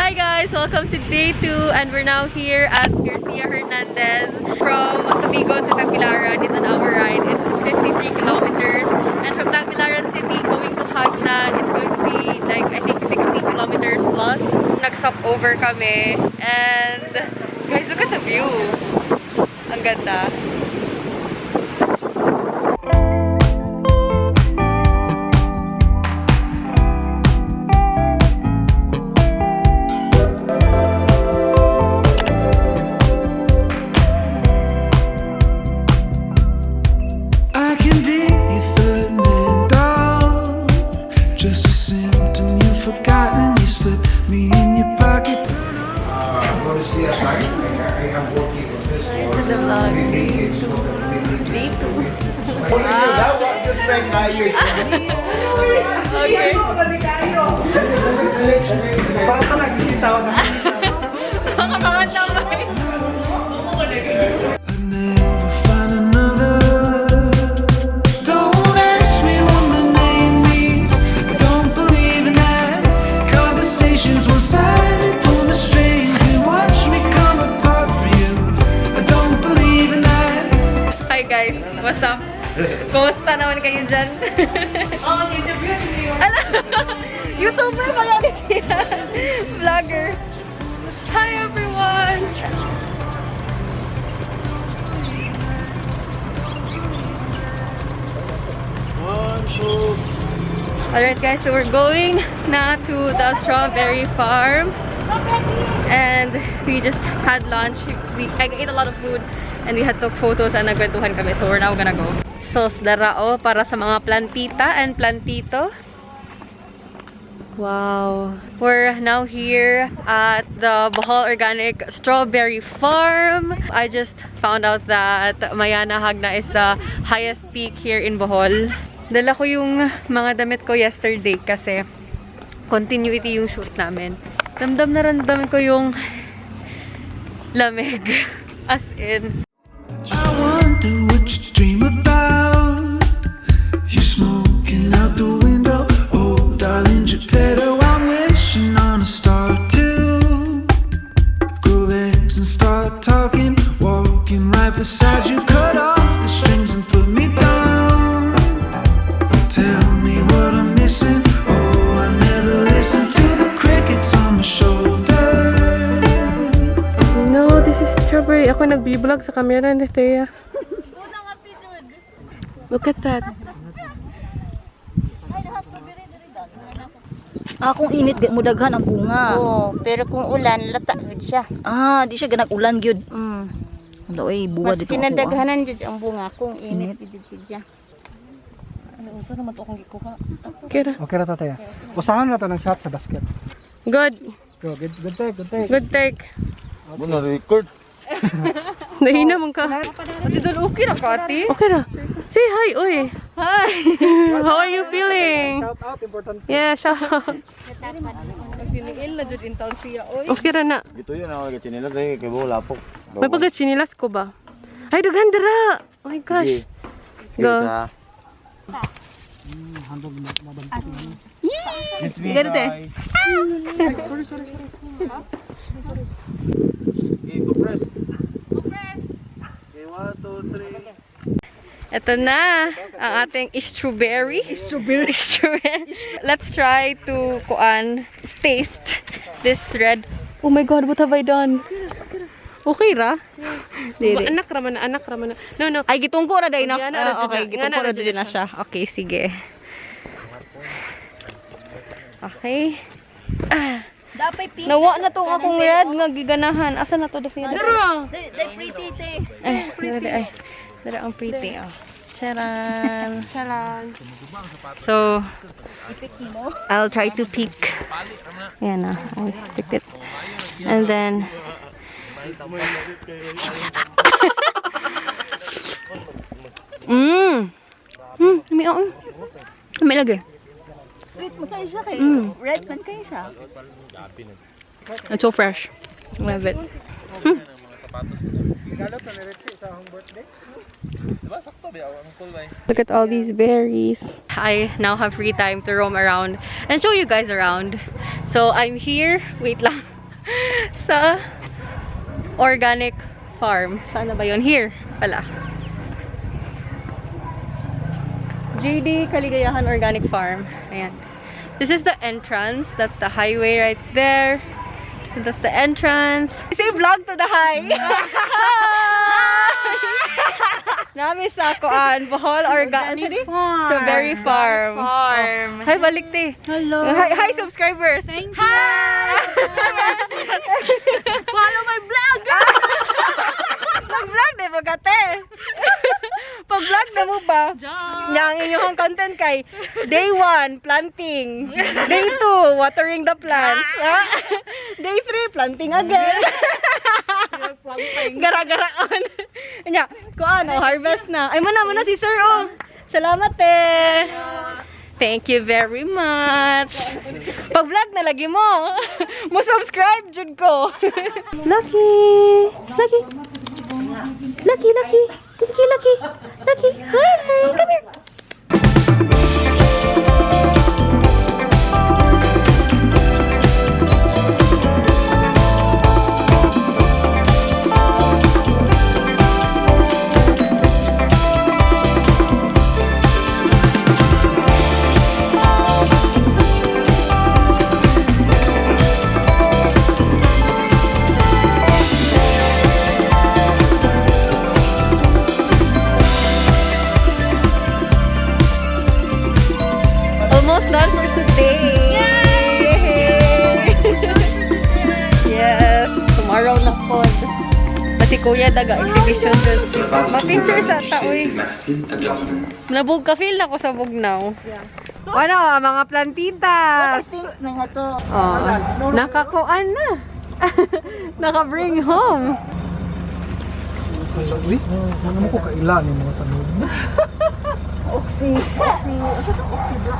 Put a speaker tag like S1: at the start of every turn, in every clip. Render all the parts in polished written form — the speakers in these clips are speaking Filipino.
S1: Hi guys! Welcome to day 2 and we're now here at Garcia Hernandez. From Tubigon to Tagbilaran, it's an hour ride. It's 53 kilometers. And from Tagbilaran City going to Jagna, it's going to be like I think 60 kilometers plus. Nag-stop over kami. And guys, look at the view. Ang ganda. Hi guys, what's up? Kumusta naman kayo dyan? YouTuber pala din siya. Vlogger. Hi everyone! Alright guys, so we're going na to the strawberry farm. And we just had lunch. I ate a lot of food. And we had took photos and nagkwentuhan kami. So we're now gonna go. So, darao para sa mga plantita and plantito. Wow. We're now here at the Bohol Organic Strawberry Farm. I just found out that Mayana Jagna is the highest peak here in Bohol. Dala ko yung mga damit ko yesterday kasi continuity yung shoot namin. Ramdam na ramdam ko yung lamig. As in.
S2: I wonder what you dream about. You smoking out the window. Oh, darling Geppetto, I'm wishing on a star too. Grow legs and start talking. Walking right beside you. Cut off the strings and put me down. Tell me what I'm missing. Oh, I never listen to the crickets on my shoulder.
S3: No, this is strawberry. Ako nag-vlog sa camera ni Thea. Look at that.
S4: Kung init mo daghan ang bunga.
S5: Oo, pero kung ulan lata gud siya.
S4: Di siya ganag ulan gyud. Wala oy buwa
S5: Mas
S4: dito.
S5: kinadaghanan jud ang bunga kung init gud siya.
S4: Ano unsa naman to akong gikuha?
S3: Kira.
S6: Okay ra ta tayo. Usahan na to ng shot sa basket.
S3: Good.
S6: Go, good take, good take.
S3: Good take.
S7: Muna record.
S3: Nahina mong ka.
S1: Ati doon okay ra ka, ate?
S3: Okay ra. Say hi, oy.
S1: Hi!
S3: How are you feeling?
S6: Shout out, important.
S3: Yeah, shout out.
S1: Nagtiniil na dyan in town siya, oy.
S3: Okay ra na.
S7: Ito yun, ako nagkatinilas eh, kay Bohol, lapok.
S3: May pagkatsinilas ko ba? Ay, daghan dira. Oh my gosh. Go.
S7: It's me,
S1: Ganito eh.
S7: guys. Sorry. Okay, go press. Okay, 1, 2, 3.
S1: Ito na ang ating strawberry. Strawberry. Let's try to taste this red. Oh my god, what have I done? Okay ra? Dili.
S3: Anak raman na. No.
S1: Ay, gitungko ra day na.
S3: Nga
S1: Okay, gitungko
S3: na
S1: ra din na siya. Okay, sige. Okay.
S4: Dapat pink.
S1: Nawa na tong akong red nga giganahan. Asa na to the feeder?
S4: They pretty te.
S1: Dara ang pretty. Oh. Charan.
S3: Charan.
S1: So,
S4: Ipik mo.
S1: I'll try to pick. Ayan na. I picked it. And then, May lagi.
S4: Sweet mo kayo siya kay red man kayo siya.
S1: It's so fresh. I love it. Look at all these berries. I now have free time to roam around and show you guys around. So I'm here. Wait lang. sa organic farm. Saan na ba yun? Here pala. JD Kaligayahan Organic Farm. Ayan. This is the entrance. That's the highway right there. And that's the entrance. Say vlog to the high. Nami sa kuan, Bohol Organic Farm. Strawberry Farm. Hi, balik te.
S4: Hello.
S1: Hi, subscribers.
S4: Thank you.
S1: Hi!
S4: Follow my vlog.
S1: Pag-vlog na mo kate. Pag-vlog na mo ba? Yang inyong content kay Day 1, planting. Day 2, watering the plants. Day 3, planting again. Gara-gara on. Nya, kuan harvest na. Ay muna si sir oh. Salamat eh. Thank you very much. Pag-vlog na lagi mo. Mo subscribe jud ko. Lucky. Lucky. Lucky, Lucky. Thank you, Lucky. Lucky. Hi, come here. Almost done for today. Yay! Yes, tomorrow na po. Pati kuya daga exhibition dun. Ma-picture sa taoy.
S8: Merci, à bienvenue.
S1: Nabog ka feel na ko sa Bugnaw. Ano, mga plantitas.
S5: Things na nga to.
S1: Oh, nakakuan na. Naka-bring home.
S6: Uy, ano mo ko kaila ni mga tanong.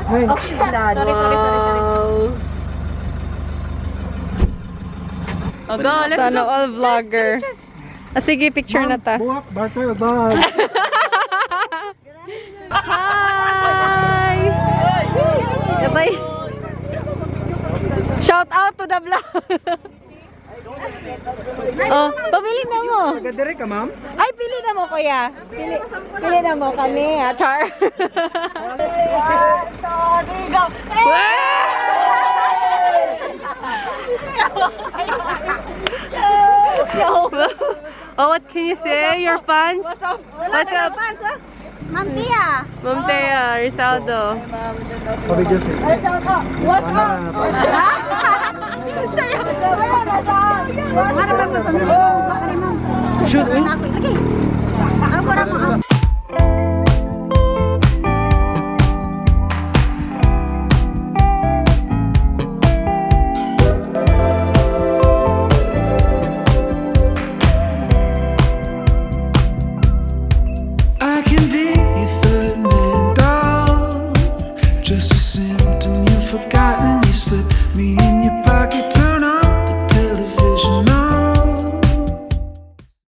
S6: Ngayon,
S1: Wow. Oh, go, let's go. All vlogger. Ah, sige, picture na ta.
S6: buwak, barter, bye.
S1: Hi! Yatay. Shout out to the vlog. Oh, pamili na mo.
S6: Taga-dire ka, ma'am?
S1: Ay, pili na mo, kuya. Pili na mo kani, ha, Char. Oh, what can you say? Your fans? What's up?
S5: Ma'am Tia.
S1: Ma'am Thea, Rizaldo.
S6: Pabigyan siya.
S5: What's up?
S1: Shoot, eh?
S5: Lagi. Ako ra mo.
S2: I can be your third man dog. Just a symptom you've forgotten. You slip